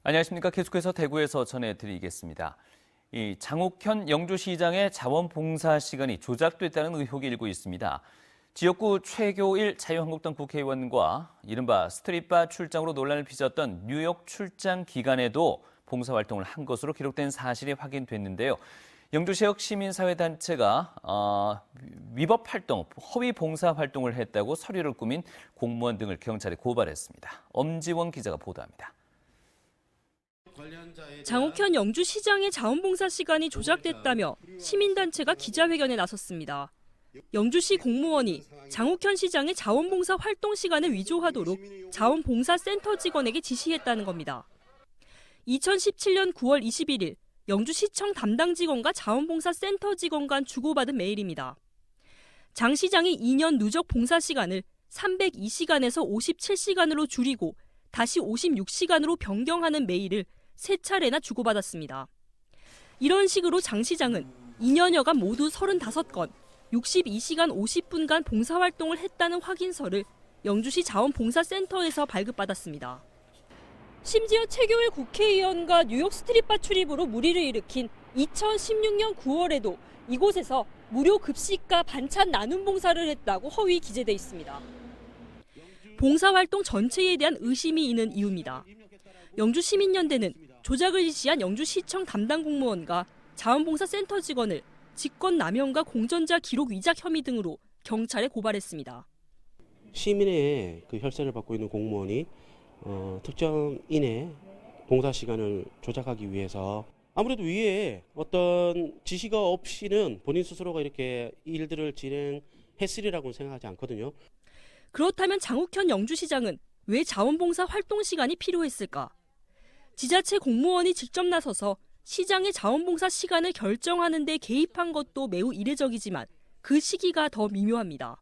안녕하십니까. 계속해서 대구에서 전해드리겠습니다. 이 장욱현 영주시장의 자원봉사 시간이 조작됐다는 의혹이 일고 있습니다. 지역구 최교일 자유한국당 국회의원과 이른바 스트릿바 출장으로 논란을 빚었던 뉴욕 출장 기간에도 봉사활동을 한 것으로 기록된 사실이 확인됐는데요. 영주시역 시민사회단체가 위법 활동, 허위 봉사활동을 했다고 서류를 꾸민 공무원 등을 경찰에 고발했습니다. 엄지원 기자가 보도합니다. 장욱현 영주시장의 자원봉사 시간이 조작됐다며 시민단체가 기자회견에 나섰습니다. 영주시 공무원이 장욱현 시장의 자원봉사 활동 시간을 위조하도록 자원봉사센터 직원에게 지시했다는 겁니다. 2017년 9월 21일 영주시청 담당 직원과 자원봉사센터 직원 간 주고받은 메일입니다. 장 시장이 2년 누적 봉사 시간을 302시간에서 57시간으로 줄이고 다시 56시간으로 변경하는 메일을 3차례나 주고받았습니다. 이런 식으로 장 시장은 2년여간 모두 35건, 62시간 50분간 봉사활동을 했다는 확인서를 영주시 자원봉사센터에서 발급받았습니다. 심지어 최교일 국회의원과 뉴욕 스트릿바 출입으로 물의를 일으킨 2016년 9월에도 이곳에서 무료 급식과 반찬 나눔 봉사를 했다고 허위 기재돼 있습니다. 봉사활동 전체에 대한 의심이 있는 이유입니다. 영주시민연대는 조작을 지시한 영주시청 담당 공무원과 자원봉사센터 직원을 직권남용과 공전자 기록 위작 혐의 등으로 경찰에 고발했습니다. 시민의 그 혈세를 받고 있는 공무원이 특정인의 봉사 시간을 조작하기 위해서 아무래도 위에 어떤 지시가 없이는 본인 스스로가 이렇게 일들을 진행했으리라고는 생각하지 않거든요. 그렇다면 장욱현 영주시장은 왜 자원봉사 활동 시간이 필요했을까? 지자체 공무원이 직접 나서서 시장의 자원봉사 시간을 결정하는 데 개입한 것도 매우 이례적이지만 그 시기가 더 미묘합니다.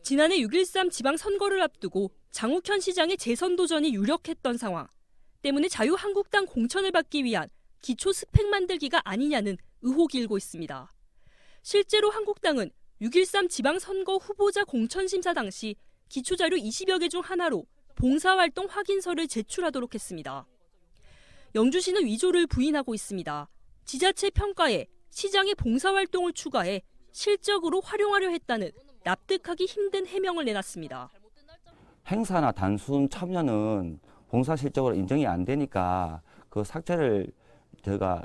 지난해 6.13 지방선거를 앞두고 장욱현 시장의 재선 도전이 유력했던 상황 때문에 자유한국당 공천을 받기 위한 기초 스펙 만들기가 아니냐는 의혹이 일고 있습니다. 실제로 한국당은 6.13 지방선거 후보자 공천심사 당시 기초자료 20여 개 중 하나로 봉사활동 확인서를 제출하도록 했습니다. 영주시는 위조를 부인하고 있습니다. 지자체 평가에 시장의 봉사활동을 추가해 실적으로 활용하려 했다는 납득하기 힘든 해명을 내놨습니다. 행사나 단순 참여는 봉사 실적으로 인정이 안 되니까 그 삭제를 제가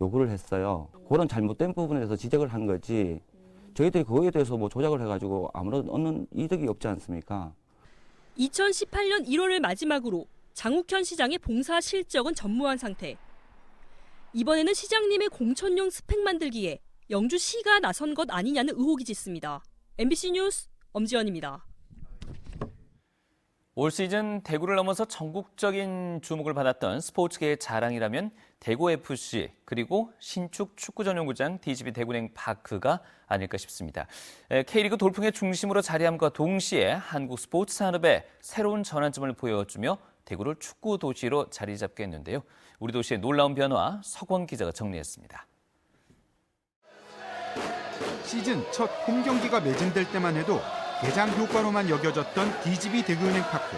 요구를 했어요. 그런 잘못된 부분에 대해서 지적을 한 거지 저희들이 그거에 대해서 뭐 조작을 해가지고 아무런 얻는 이득이 없지 않습니까? 2018년 1월을 마지막으로 장욱현 시장의 봉사 실적은 전무한 상태. 이번에는 시장님의 공천용 스펙 만들기에 영주시가 나선 것 아니냐는 의혹이 짙습니다. MBC 뉴스 엄지연입니다. 올 시즌 대구를 넘어서 전국적인 주목을 받았던 스포츠계의 자랑이라면 대구FC 그리고 신축 축구 전용구장 DGB 대구은행 파크가 아닐까 싶습니다. K리그 돌풍의 중심으로 자리함과 동시에 한국 스포츠 산업에 새로운 전환점을 보여주며 대구를 축구 도시로 자리 잡게 했는데요. 우리 도시의 놀라운 변화 석원 기자가 정리했습니다. 시즌 첫 홈 경기가 매진될 때만 해도 개장 효과로만 여겨졌던 DGB 대구은행 파크.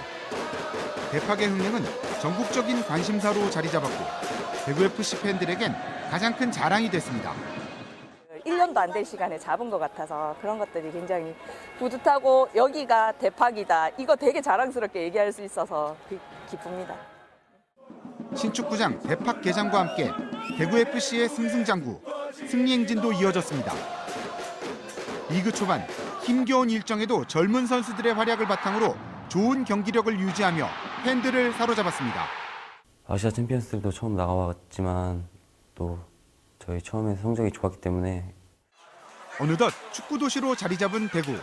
대파의 흥행은 전국적인 관심사로 자리 잡았고 대구FC 팬들에겐 가장 큰 자랑이 됐습니다. 1년도 안 될 시간에 잡은 것 같아서 그런 것들이 굉장히 뿌듯하고 여기가 대팍이다. 이거 되게 자랑스럽게 얘기할 수 있어서 기쁩니다. 신축구장 대팍 개장과 함께 대구FC의 승승장구, 승리 행진도 이어졌습니다. 리그 초반 힘겨운 일정에도 젊은 선수들의 활약을 바탕으로 좋은 경기력을 유지하며 팬들을 사로잡았습니다. 아시아 챔피언스도 처음 나가봤지만 또 저희 처음에 성적이 좋았기 때문에 어느덧 축구 도시로 자리 잡은 대구,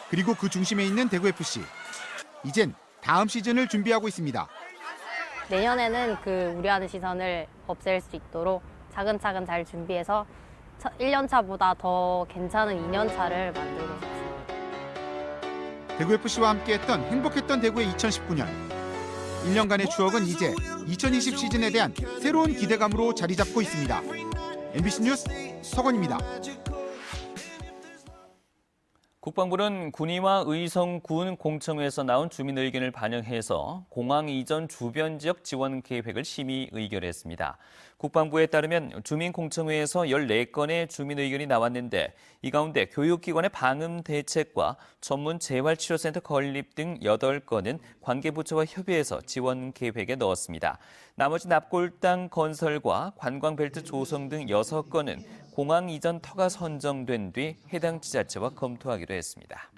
그리고 그 중심에 있는 대구FC. 이젠 다음 시즌을 준비하고 있습니다. 내년에는 그 우려하는 시선을 없앨 수 있도록 차근차근 잘 준비해서 1년차보다 더 괜찮은 2년차를 만들고 싶습니다. 대구FC와 함께했던 행복했던 대구의 2019년. 1년간의 추억은 이제 2020 시즌에 대한 새로운 기대감으로 자리 잡고 있습니다. MBC 뉴스 석원입니다. 국방부는 군의와 의성군 공청회에서 나온 주민 의견을 반영해서 공항 이전 주변 지역 지원 계획을 심의 의결했습니다. 국방부에 따르면 주민 공청회에서 14건의 주민 의견이 나왔는데 이 가운데 교육기관의 방음 대책과 전문 재활치료센터 건립 등 8건은 관계부처와 협의해서 지원 계획에 넣었습니다. 나머지 납골당 건설과 관광벨트 조성 등 6건은 공항 이전 터가 선정된 뒤 해당 지자체와 검토하기로 했습니다.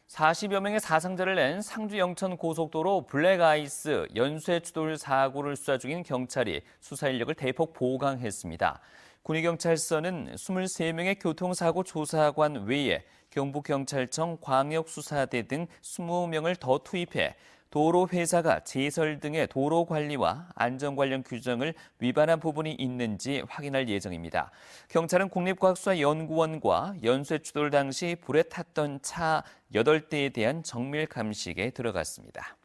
40여 명의 사상자를 낸 상주 영천 고속도로 블랙아이스 연쇄 추돌 사고를 수사 중인 경찰이 수사 인력을 대폭 보강했습니다. 군의경찰서는 23명의 교통사고 조사관 외에 경북경찰청 광역수사대 등 20명을 더 투입해 도로 회사가 제설 등의 도로 관리와 안전 관련 규정을 위반한 부분이 있는지 확인할 예정입니다. 경찰은 국립과학수사연구원과 연쇄 추돌 당시 불에 탔던 차 8대에 대한 정밀 감식에 들어갔습니다.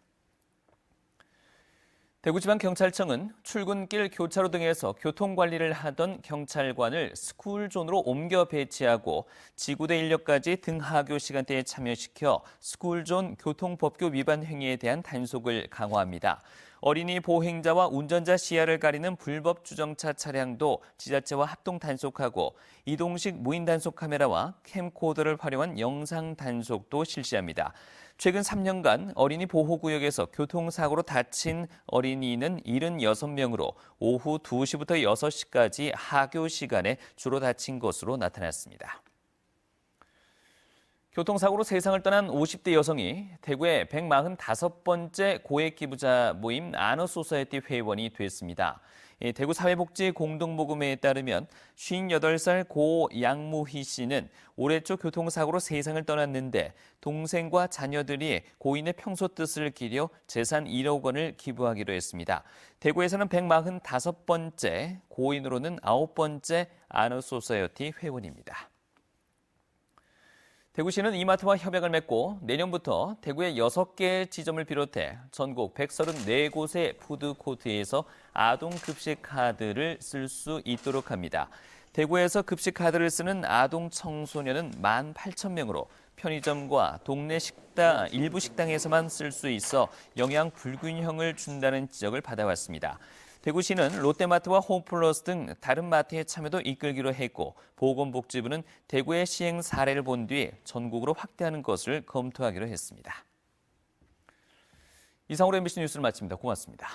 대구지방경찰청은 출근길 교차로 등에서 교통관리를 하던 경찰관을 스쿨존으로 옮겨 배치하고 지구대 인력까지 등하교 시간대에 참여시켜 스쿨존 교통법규 위반 행위에 대한 단속을 강화합니다. 어린이 보행자와 운전자 시야를 가리는 불법 주정차 차량도 지자체와 합동 단속하고 이동식 무인 단속 카메라와 캠코더를 활용한 영상 단속도 실시합니다. 최근 3년간 어린이 보호구역에서 교통사고로 다친 어린이는 76명으로 오후 2시부터 6시까지 하교 시간에 주로 다친 것으로 나타났습니다. 교통사고로 세상을 떠난 50대 여성이 대구의 145번째 고액기부자 모임 아너소사이어티 회원이 됐습니다. 대구 사회복지공동모금회에 따르면 58살 고 양무희 씨는 올해 초 교통사고로 세상을 떠났는데 동생과 자녀들이 고인의 평소 뜻을 기려 재산 1억 원을 기부하기로 했습니다. 대구에서는 145번째, 고인으로는 9번째 아너소사이어티 회원입니다. 대구시는 이마트와 협약을 맺고 내년부터 대구의 6개 지점을 비롯해 전국 134곳의 푸드코트에서 아동 급식 카드를 쓸 수 있도록 합니다. 대구에서 급식 카드를 쓰는 아동 청소년은 18,000명으로 편의점과 동네 식당, 일부 식당에서만 쓸 수 있어 영양 불균형을 준다는 지적을 받아왔습니다. 대구시는 롯데마트와 홈플러스 등 다른 마트의 참여도 이끌기로 했고 보건복지부는 대구의 시행 사례를 본 뒤 전국으로 확대하는 것을 검토하기로 했습니다. 이상으로 MBC 뉴스를 마칩니다. 고맙습니다.